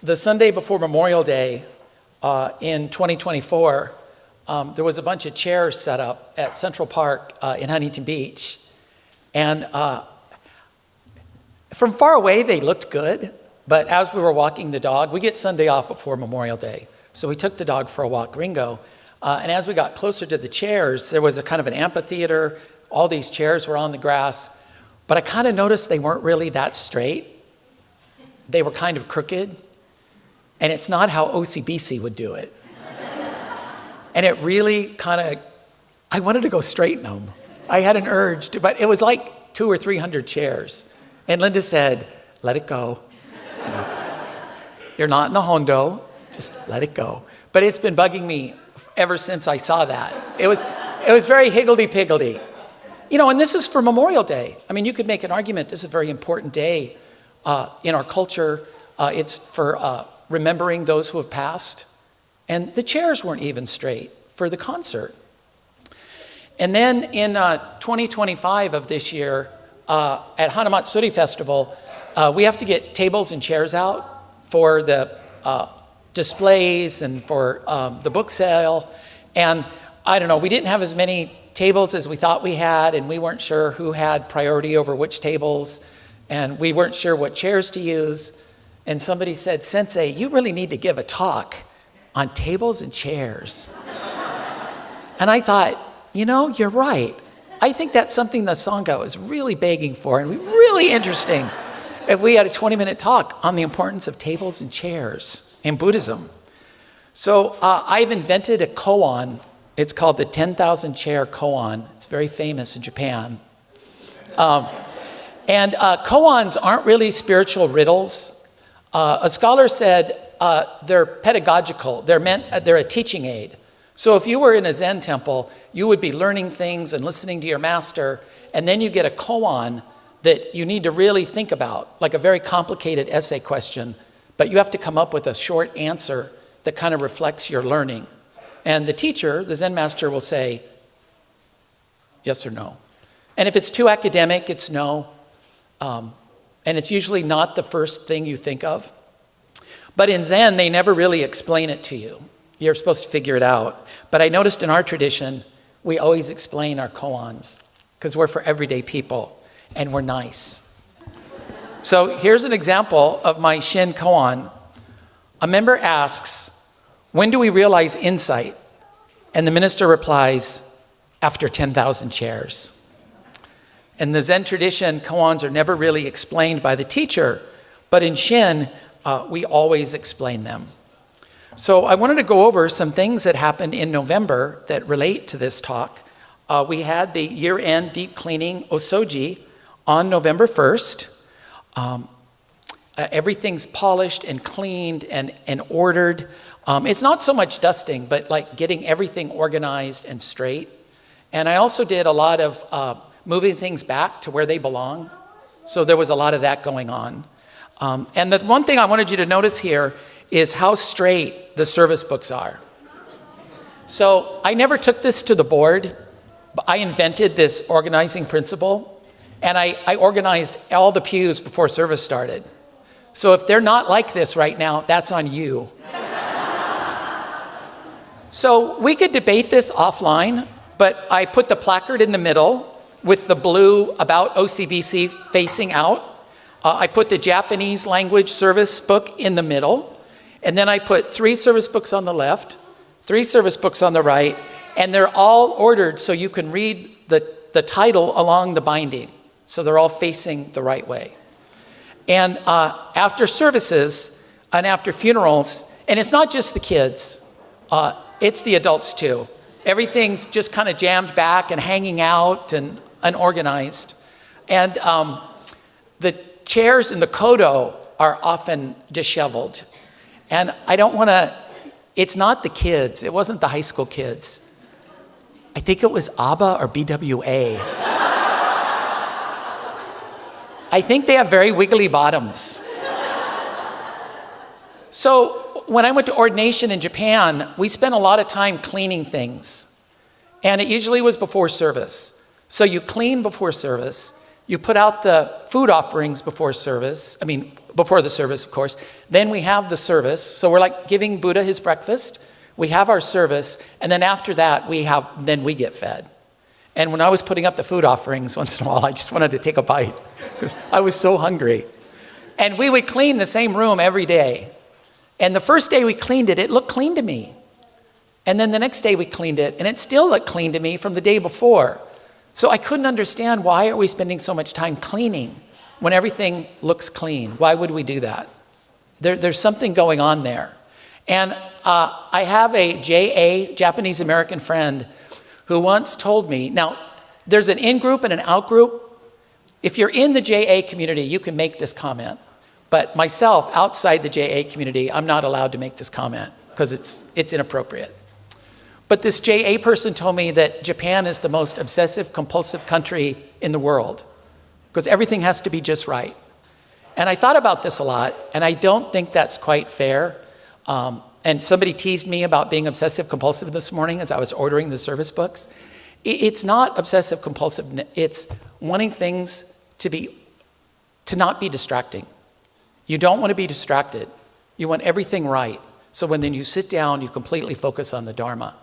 The Sunday before Memorial Day in 2024, there was a bunch of chairs set up at Central Park in Huntington Beach. And from far away, they looked good. But as we were walking the dog, we get Sunday off before Memorial Day. So we took the dog for a walk, Ringo. And as we got closer to the chairs, there was a kind of an amphitheater. All these chairs were on the grass. But I kind of noticed they weren't really that straight. They were kind of crooked. And it's not how OCBC would do it. And it really kind of, I wanted to go straighten them. I had an urge to, but it was like 200 or 300 chairs. And Linda said, let it go. You know, you're not in the Hondo, just let it go. But it's been bugging me ever since I saw that. It was very higgledy-piggledy. You know, and this is for Memorial Day. I mean, you could make an argument this is a very important day in our culture. It's for remembering those who have passed. And the chairs weren't even straight for the concert. And then in 2025 of this year, at Hanamatsuri Festival, we have to get tables and chairs out for the displays and for the book sale. And I don't know, we didn't have as many tables as we thought we had, and we weren't sure who had priority over which tables, and we weren't sure what chairs to use. And somebody said, Sensei, you really need to give a talk on tables and chairs. And I thought, you know, you're right. I think that's something the Sangha is really begging for, and it'd be really interesting if we had a 20-minute talk on the importance of tables and chairs in Buddhism. So I've invented a koan. It's called the 10,000 Chair Koan. It's very famous in Japan. And koans aren't really spiritual riddles. A scholar said they're pedagogical. They're a teaching aid. So if you were in a Zen temple, you would be learning things and listening to your master, and then you get a koan that you need to really think about, like a very complicated essay question, but you have to come up with a short answer that kind of reflects your learning. And the teacher, the Zen master, will say yes or no. And if it's too academic, it's no. And it's usually not the first thing you think of. But in Zen, they never really explain it to you. You're supposed to figure it out. But I noticed in our tradition, we always explain our koans because we're for everyday people and we're nice. So here's an example of my Shin koan. A member asks, when do we realize insight? And the minister replies, after 10,000 chairs. In the Zen tradition, koans are never really explained by the teacher, but in Shin, we always explain them. So I wanted to go over some things that happened in November that relate to this talk. We had the year-end deep cleaning osoji on November 1st. Everything's polished and cleaned and ordered. It's not so much dusting, but like getting everything organized and straight. And I also did a lot of moving things back to where they belong. So there was a lot of that going on. And the one thing I wanted you to notice here is how straight the service books are. So I never took this to the board, but I invented this organizing principle, and I organized all the pews before service started. So if they're not like this right now, that's on you. So we could debate this offline, but I put the placard in the middle with the blue about OCBC facing out. I put the Japanese language service book in the middle. And then I put 3 service books on the left, 3 service books on the right, and they're all ordered so you can read the title along the binding. So they're all facing the right way. And after services and after funerals, and it's not just the kids, it's the adults too. Everything's just kind of jammed back and hanging out and unorganized. And the chairs in the kodo are often disheveled. And I don't want to, it's not the kids. It wasn't the high school kids. I think it was ABBA or BWA. I think they have very wiggly bottoms. So when I went to ordination in Japan, we spent a lot of time cleaning things. And it usually was before service. So you clean before service. You put out the food offerings before service. before the service, of course. Then we have the service. So we're like giving Buddha his breakfast. We have our service. And then after that, then we get fed. And when I was putting up the food offerings once in a while, I just wanted to take a bite because I was so hungry. And we would clean the same room every day. And the first day we cleaned it, it looked clean to me. And then the next day we cleaned it, and it still looked clean to me from the day before. So I couldn't understand, why are we spending so much time cleaning when everything looks clean? Why would we do that? There's something going on there. And I have a JA, Japanese American friend, who once told me, now there's an in-group and an out-group. If you're in the JA community, you can make this comment. But myself, outside the JA community, I'm not allowed to make this comment because it's inappropriate. But this JA person told me that Japan is the most obsessive compulsive country in the world because everything has to be just right. And I thought about this a lot, and I don't think that's quite fair. And somebody teased me about being obsessive compulsive this morning as I was ordering the service books. It's not obsessive compulsive, it's wanting things to not be distracting. You don't want to be distracted. You want everything right. So when then you sit down, you completely focus on the Dharma.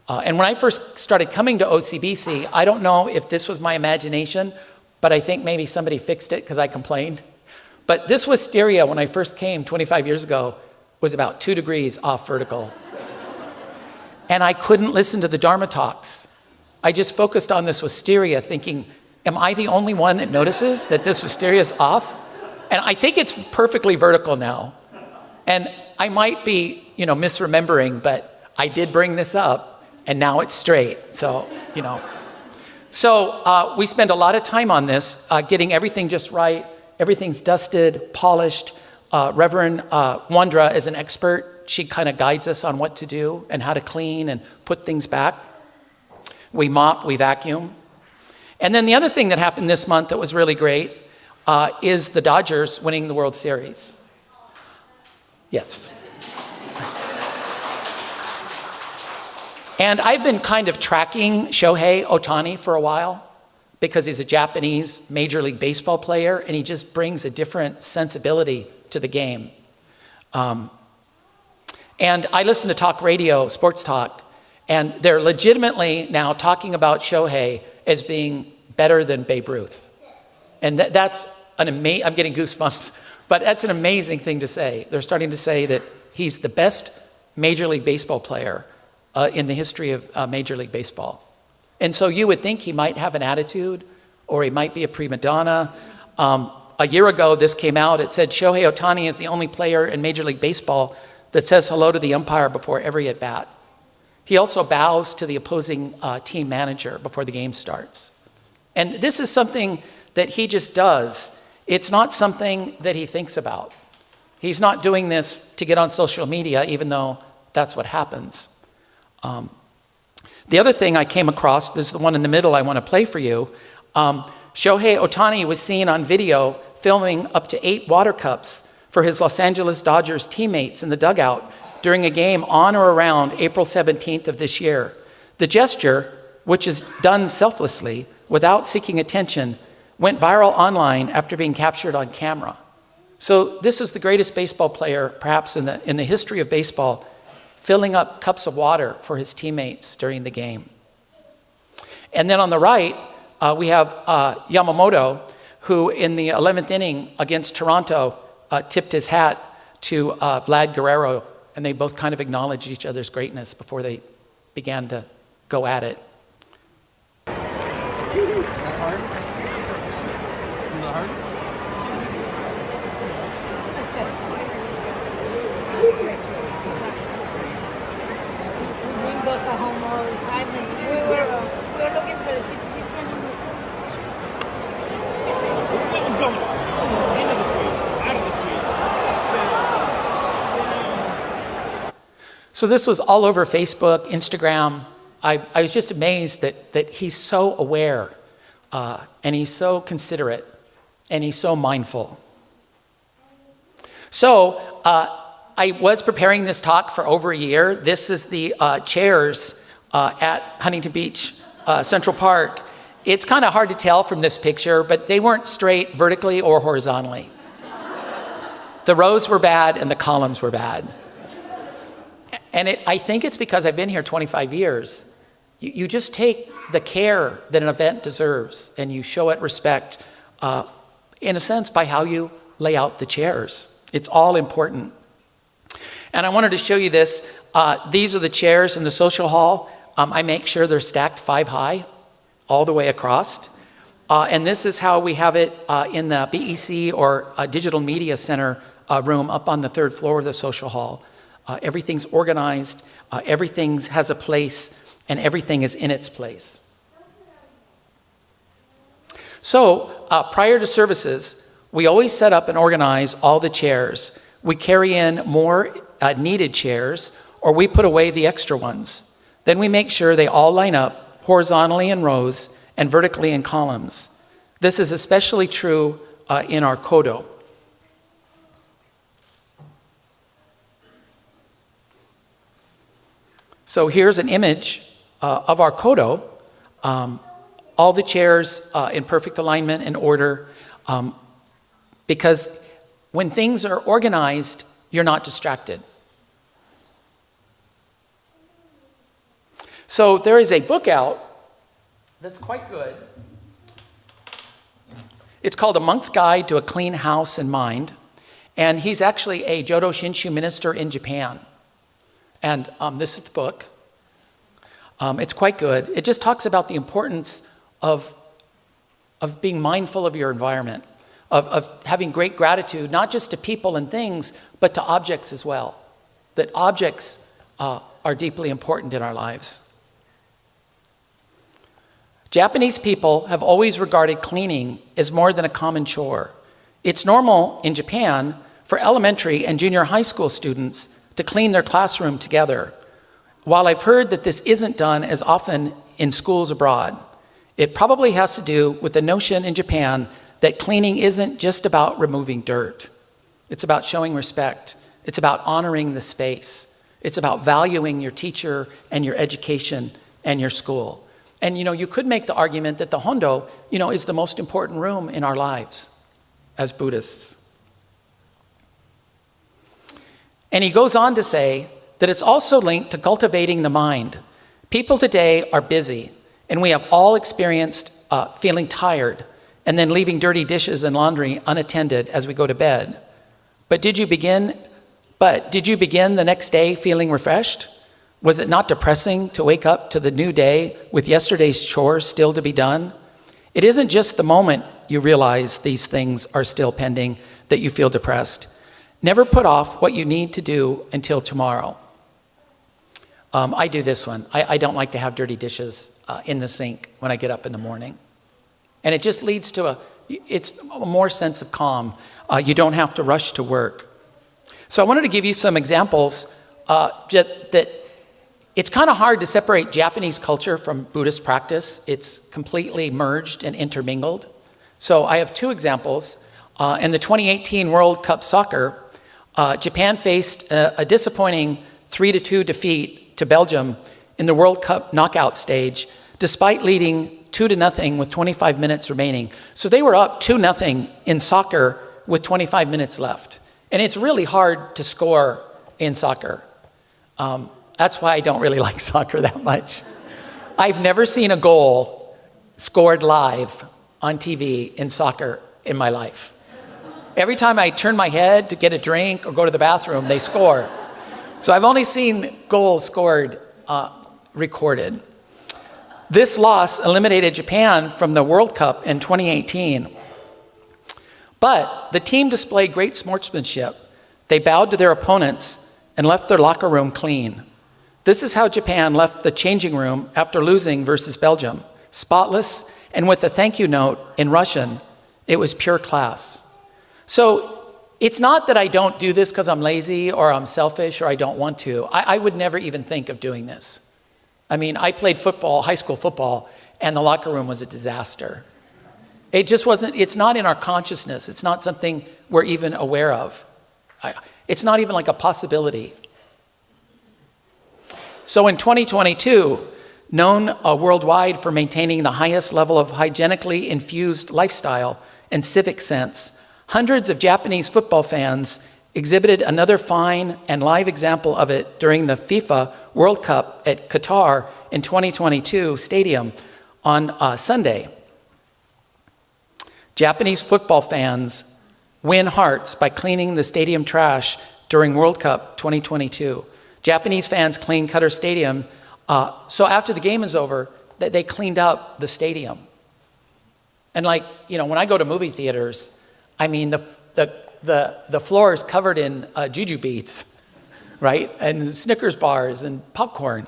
And when I first started coming to OCBC, I don't know if this was my imagination, but I think maybe somebody fixed it because I complained. But this wisteria, when I first came 25 years ago, was about 2 degrees off vertical. And I couldn't listen to the Dharma talks. I just focused on this wisteria thinking, am I the only one that notices that this wisteria is off? And I think it's perfectly vertical now. And I might be, misremembering, but I did bring this up, and now it's straight. So, So we spend a lot of time on this, getting everything just right. Everything's dusted, polished. Reverend Wandra is an expert. She kind of guides us on what to do and how to clean and put things back. We mop, we vacuum. And then the other thing that happened this month that was really great is the Dodgers winning the World Series. Yes. And I've been kind of tracking Shohei Ohtani for a while because he's a Japanese Major League Baseball player, and he just brings a different sensibility to the game. And I listen to talk radio, sports talk, and they're legitimately now talking about Shohei as being better than Babe Ruth. And that's I'm getting goosebumps, but that's an amazing thing to say. They're starting to say that he's the best Major League Baseball player in the history of Major League Baseball. And so you would think he might have an attitude, or he might be a prima donna. A year ago, this came out. It said Shohei Ohtani is the only player in Major League Baseball that says hello to the umpire before every at-bat. He also bows to the opposing team manager before the game starts. And this is something that he just does. It's not something that he thinks about. He's not doing this to get on social media, even though that's what happens. The other thing I came across, this is the one in the middle I want to play for you. Shohei Ohtani was seen on video filming up to 8 water cups for his Los Angeles Dodgers teammates in the dugout during a game on or around April 17th of this year. The gesture, which is done selflessly without seeking attention, went viral online after being captured on camera. So this is the greatest baseball player, perhaps in the history of baseball, filling up cups of water for his teammates during the game. And then on the right, we have Yamamoto, who in the 11th inning against Toronto tipped his hat to Vlad Guerrero, and they both kind of acknowledged each other's greatness before they began to go at it. So this was all over Facebook, Instagram. I was just amazed that he's so aware, and he's so considerate, and he's so mindful. So I was preparing this talk for over a year. This is the chairs at Huntington Beach Central Park. It's kind of hard to tell from this picture, but they weren't straight vertically or horizontally. The rows were bad and the columns were bad. And I think it's because I've been here 25 years. You just take the care that an event deserves and you show it respect, in a sense, by how you lay out the chairs. It's all important. And I wanted to show you this. These are the chairs in the social hall. I make sure they're stacked 5 high all the way across. And this is how we have it in the BEC or Digital Media Center room up on the 3rd floor of the social hall. Everything's organized, everything has a place, and everything is in its place. So prior to services, we always set up and organize all the chairs. We carry in more needed chairs, or we put away the extra ones. Then we make sure they all line up horizontally in rows and vertically in columns. This is especially true in our kodo. So here's an image of our kodo. All the chairs in perfect alignment and order, because when things are organized, you're not distracted. So there is a book out that's quite good. It's called A Monk's Guide to a Clean House and Mind. And he's actually a Jodo Shinshu minister in Japan. And this is the book. It's quite good. It just talks about the importance of being mindful of your environment, of having great gratitude, not just to people and things, but to objects as well. That objects are deeply important in our lives. Japanese people have always regarded cleaning as more than a common chore. It's normal in Japan for elementary and junior high school students to clean their classroom together. While I've heard that this isn't done as often in schools abroad, it probably has to do with the notion in Japan that cleaning isn't just about removing dirt. It's about showing respect. It's about honoring the space. It's about valuing your teacher and your education and your school. And you could make the argument that the Hondo, is the most important room in our lives as Buddhists. And he goes on to say that it's also linked to cultivating the mind. People today are busy, and we have all experienced feeling tired and then leaving dirty dishes and laundry unattended as we go to bed. But did you begin the next day feeling refreshed? Was it not depressing to wake up to the new day with yesterday's chores still to be done? It isn't just the moment you realize these things are still pending that you feel depressed. Never put off what you need to do until tomorrow. I do this one. I don't like to have dirty dishes in the sink when I get up in the morning. And it just leads to it's a more sense of calm. You don't have to rush to work. So I wanted to give you some examples that it's kind of hard to separate Japanese culture from Buddhist practice. It's completely merged and intermingled. So I have 2 examples. In the 2018 World Cup soccer, Japan faced a disappointing 3-2 defeat to Belgium in the World Cup knockout stage, despite leading 2-0 with 25 minutes remaining. So they were up 2-0 in soccer with 25 minutes left. And it's really hard to score in soccer. That's why I don't really like soccer that much. I've never seen a goal scored live on TV in soccer in my life. Every time I turn my head to get a drink or go to the bathroom, they score. So I've only seen goals scored recorded. This loss eliminated Japan from the World Cup in 2018. But the team displayed great sportsmanship. They bowed to their opponents and left their locker room clean. This is how Japan left the changing room after losing versus Belgium. Spotless and with a thank you note in Russian. It was pure class. So it's not that I don't do this because I'm lazy or I'm selfish or I don't want to. I would never even think of doing this. I mean, I played football, high school football, and the locker room was a disaster. It just wasn't, it's not in our consciousness. It's not something we're even aware of. It's not even like a possibility. So in 2022, known worldwide for maintaining the highest level of hygienically infused lifestyle and civic sense, hundreds of Japanese football fans exhibited another fine and live example of it during the FIFA World Cup at Qatar in 2022 stadium on Sunday. Japanese football fans win hearts by cleaning the stadium trash during World Cup 2022. Japanese fans cleaned Qatar Stadium, so after the game is over, they cleaned up the stadium. And when I go to movie theaters, I mean, the floor is covered in juju beads, right? And Snickers bars and popcorn.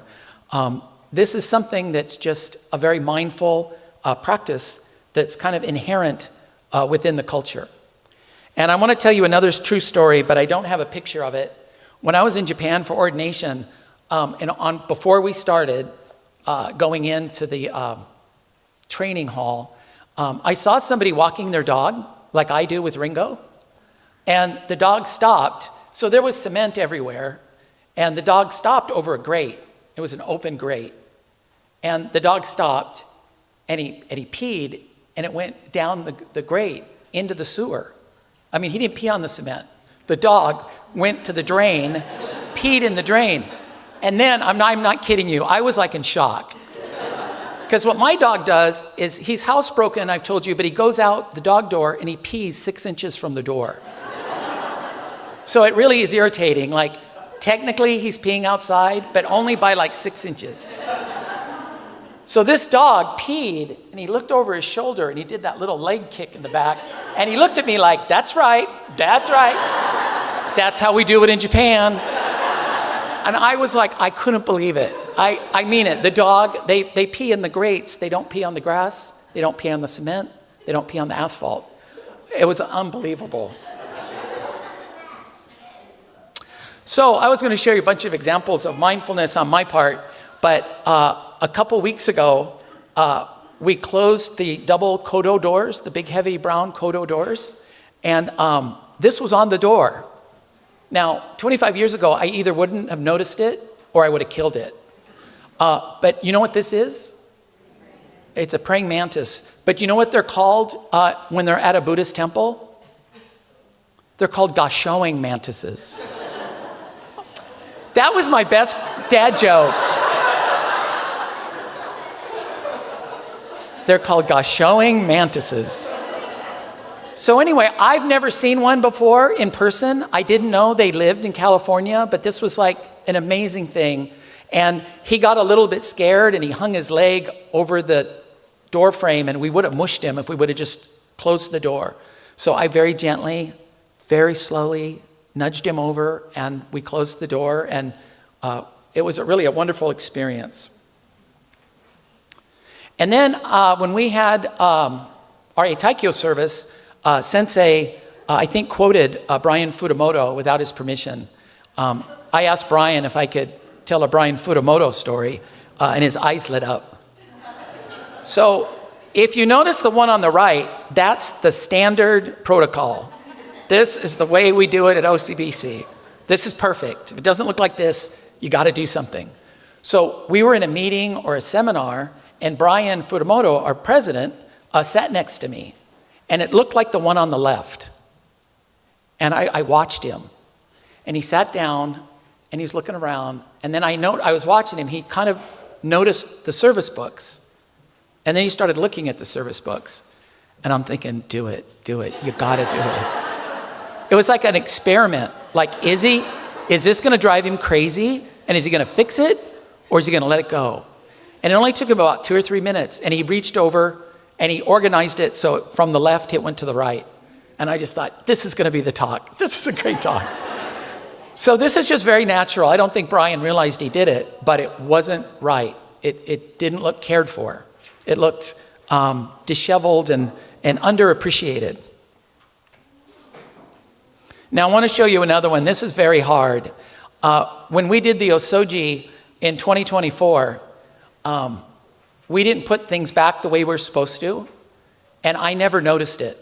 This is something that's just a very mindful practice that's kind of inherent within the culture. And I want to tell you another true story, but I don't have a picture of it. When I was in Japan for ordination, before we started going into the training hall, I saw somebody walking their dog, like I do with Ringo, and the dog stopped. So there was cement everywhere, and the dog stopped over a grate. It was an open grate. And the dog stopped, and he peed, and it went down the grate into the sewer. I mean, he didn't pee on the cement. The dog went to the drain, peed in the drain. And then, I'm not kidding you, I was like in shock. Because what my dog does is, he's housebroken, I've told you, but he goes out the dog door and he pees 6 inches from the door. So it really is irritating. Like, technically he's peeing outside, but only by like 6 inches. So this dog peed, and he looked over his shoulder, and he did that little leg kick in the back, and he looked at me like, that's right. That's how we do it in Japan. And I was like, I couldn't believe it. I mean it. The dog, they pee in the grates. They don't pee on the grass. They don't pee on the cement. They don't pee on the asphalt. It was unbelievable. So I was going to show you a bunch of examples of mindfulness on my part, but a couple weeks ago, we closed the double kodo doors, the big heavy brown kodo doors, and this was on the door. Now, 25 years ago, I either wouldn't have noticed it or I would have killed it. But you know what this is? It's a praying mantis. But you know what they're called when they're at a Buddhist temple? They're called gashoing mantises. That was my best dad joke. They're called gashoing mantises. So anyway, I've never seen one before in person. I didn't know they lived in California, but this was like an amazing thing. And he got a little bit scared, and he hung his leg over the door frame, and we would have mushed him if we would have just closed the door. So I very gently, very slowly nudged him over, and we closed the door, and it was really a wonderful experience. And then when we had our Eitaikyo service, Sensei, I think, quoted Brian Fudamoto without his permission. I asked Brian if I could tell a Brian Fudamoto story, and his eyes lit up. So if you notice the one on the right, that's the standard protocol. This is the way we do it at OCBC. This is perfect. If it doesn't look like this, you got to do something. So we were in a meeting or a seminar, and Brian Fudamoto, our president, sat next to me. And it looked like the one on the left. And I watched him. And he sat down, and he's looking around. And then I was watching him. He kind of noticed the service books. And then he started looking at the service books. And I'm thinking, do it. You got to do it. It was like an experiment. Like, is this going to drive him crazy? And is he going to fix it? Or is he going to let it go? And it only took him about 2 or 3 minutes. And he reached over, and he organized it so from the left, it went to the right. And I just thought, this is going to be the talk. This is a great talk. So this is just very natural. I don't think Brian realized he did it, but it wasn't right. It didn't look cared for. It looked disheveled and underappreciated. Now I want to show you another one. This is very hard. When we did the Osoji in 2024, we didn't put things back the way we're supposed to, and I never noticed it.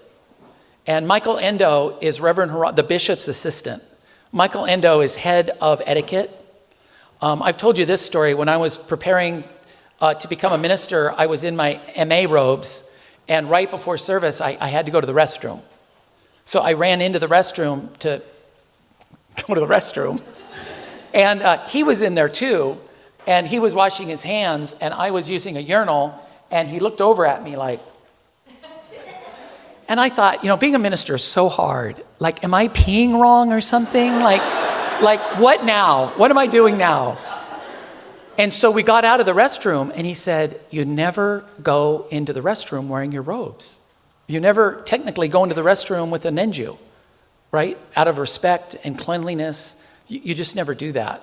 And Michael Endo is the bishop's assistant. Michael Endo is head of etiquette. I've told you this story. When I was preparing to become a minister, I was in my MA robes, and right before service, I had to go to the restroom. So I ran into the restroom to go to the restroom. And he was in there too, and he was washing his hands, and I was using a urinal, and he looked over at me like, and I thought, being a minister is so hard. Like, am I peeing wrong or something? Like what now? What am I doing now? And so we got out of the restroom, and he said, you never go into the restroom wearing your robes. You never technically go into the restroom with a nenju, right? Out of respect and cleanliness, you just never do that.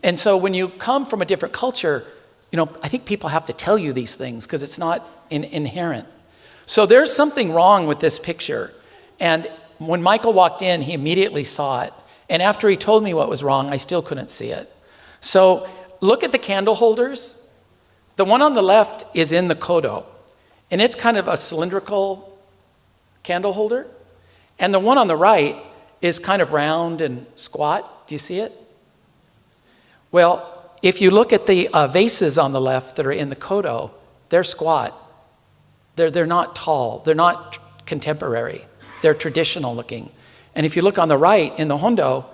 And so when you come from a different culture, I think people have to tell you these things because it's not inherent. So there's something wrong with this picture. And when Michael walked in, he immediately saw it. And after he told me what was wrong, I still couldn't see it. So look at the candle holders. The one on the left is in the kodo, and it's kind of a cylindrical candle holder. And the one on the right is kind of round and squat. Do you see it? Well, if you look at the vases on the left that are in the kodo, they're squat. They're not tall. They're not contemporary. They're traditional looking. And if you look on the right in the hondo,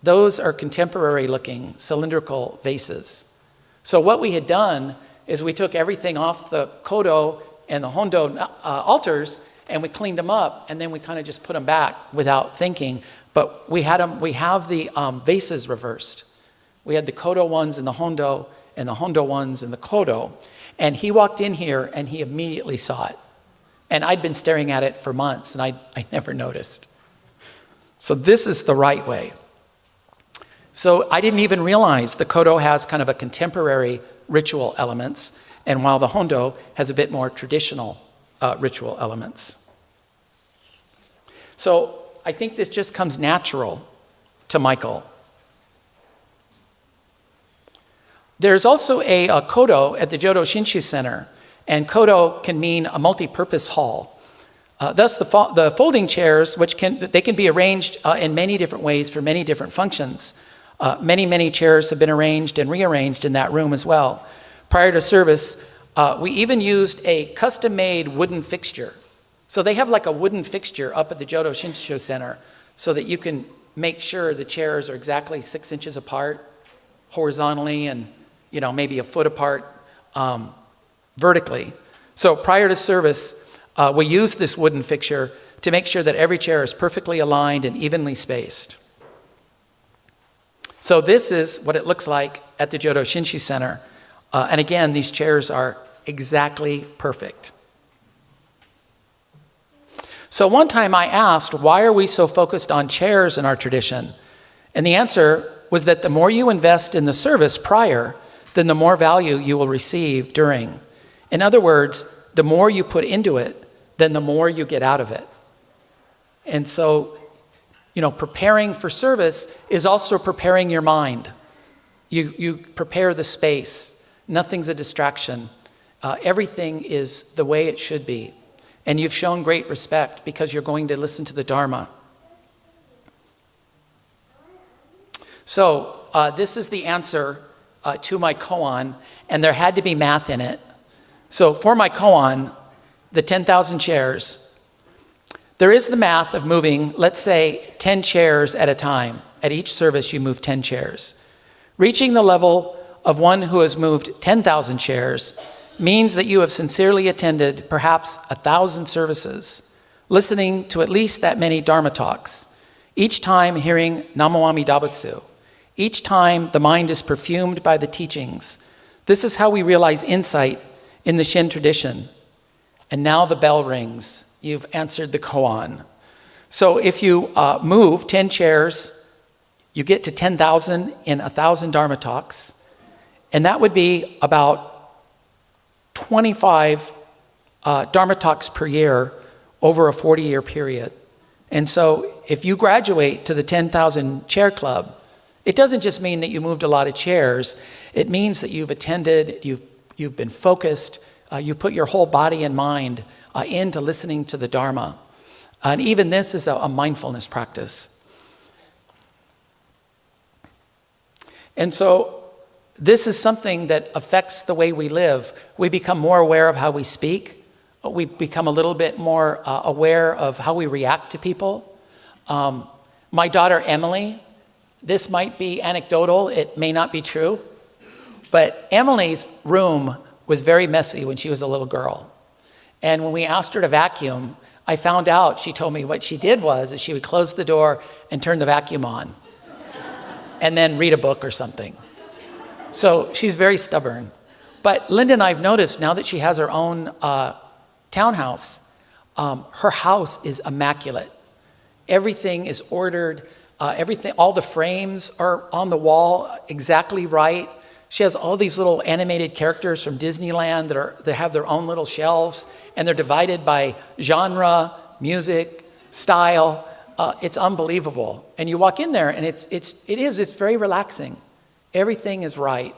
those are contemporary looking cylindrical vases. So what we had done is we took everything off the kodo and the hondo altars, and we cleaned them up, and then we kind of just put them back without thinking. But we have the vases reversed. We had the kodo ones in the hondo and the hondo ones in the kodo. And he walked in here and he immediately saw it. And I'd been staring at it for months, and I never noticed. So this is the right way. So I didn't even realize the kodo has kind of a contemporary ritual elements, and while the hondo has a bit more traditional ritual elements. So I think this just comes natural to Michael. There's also a kodo at the Jodo Shinshu Center, and kodo can mean a multi-purpose hall. Thus, the folding chairs, they can be arranged in many different ways for many different functions. Many chairs have been arranged and rearranged in that room as well. Prior to service, we even used a custom-made wooden fixture. So they have like a wooden fixture up at the Jodo Shinshu Center so that you can make sure the chairs are exactly 6 inches apart horizontally and maybe a foot apart vertically. So prior to service, we use this wooden fixture to make sure that every chair is perfectly aligned and evenly spaced. So this is what it looks like at the Jodo Shinshu Center. And again, these chairs are exactly perfect. So one time I asked, why are we so focused on chairs in our tradition? And the answer was that the more you invest in the service prior, then the more value you will receive during. In other words, the more you put into it, then the more you get out of it. And so, preparing for service is also preparing your mind. You prepare the space. Nothing's a distraction. Everything is the way it should be. And you've shown great respect because you're going to listen to the Dharma. So this is the answer to my koan, and there had to be math in it. So for my koan, the 10,000 chairs, there is the math of moving, let's say, 10 chairs at a time. At each service, you move 10 chairs. Reaching the level of one who has moved 10,000 chairs means that you have sincerely attended perhaps 1,000 services, listening to at least that many Dharma talks, each time hearing Namo Amida Butsu. Each time the mind is perfumed by the teachings. This is how we realize insight in the Shin tradition. And now the bell rings. You've answered the koan. So if you move 10 chairs, you get to 10,000 in 1,000 Dharma talks. And that would be about 25 Dharma talks per year over a 40-year period. And so if you graduate to the 10,000 chair club, it doesn't just mean that you moved a lot of chairs. It means that you've attended, you've been focused, you put your whole body and mind into listening to the Dharma. And even this is a mindfulness practice. And so this is something that affects the way we live. We become more aware of how we speak. We become a little bit more aware of how we react to people. My daughter Emily This might be anecdotal, it may not be true, but Emily's room was very messy when she was a little girl. And when we asked her to vacuum, I found out, she told me what she did was is she would close the door and turn the vacuum on and then read a book or something. So she's very stubborn. But Linda and I have noticed now that she has her own townhouse, her house is immaculate. Everything is ordered. All the frames are on the wall exactly right. She has all these little animated characters from Disneyland that have their own little shelves, and they're divided by genre, music, style. It's unbelievable. And you walk in there, and it's very relaxing. Everything is right.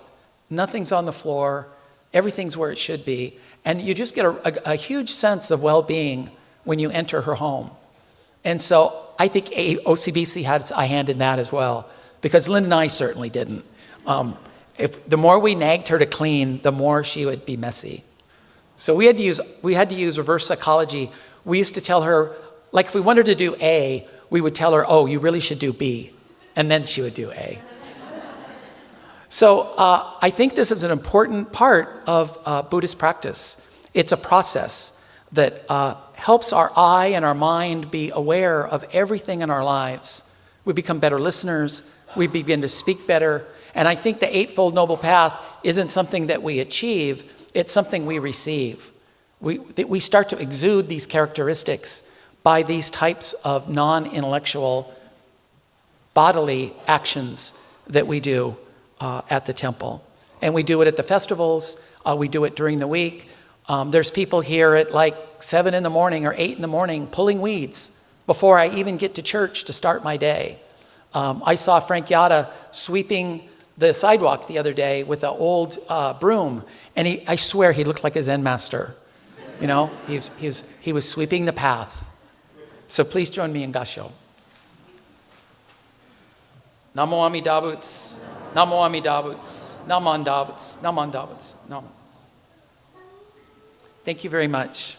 Nothing's on the floor. Everything's where it should be. And you just get a huge sense of well-being when you enter her home. And so I think OCBC had a hand in that as well, because Lynn and I certainly didn't. If the more we nagged her to clean, the more she would be messy. So we had to use reverse psychology. We used to tell her, like if we wanted to do A, we would tell her, oh, you really should do B. And then she would do A. So I think this is an important part of Buddhist practice. It's a process that helps our eye and our mind be aware of everything in our lives. We become better listeners. We begin to speak better. And I think the Eightfold Noble Path isn't something that we achieve. It's something we receive. We start to exude these characteristics by these types of non-intellectual bodily actions that we do at the temple. And we do it at the festivals. We do it during the week. There's people here at like 7 in the morning or 8 in the morning pulling weeds before I even get to church to start my day. I saw Frank Yada sweeping the sidewalk the other day with an old broom, and I swear he looked like a Zen master. You know, he was sweeping the path. So please join me in Gasho. Namo Amida Butsu, Namo Amida Butsu, Naman Dabuts, Naman Dabuts, Naman. Thank you very much.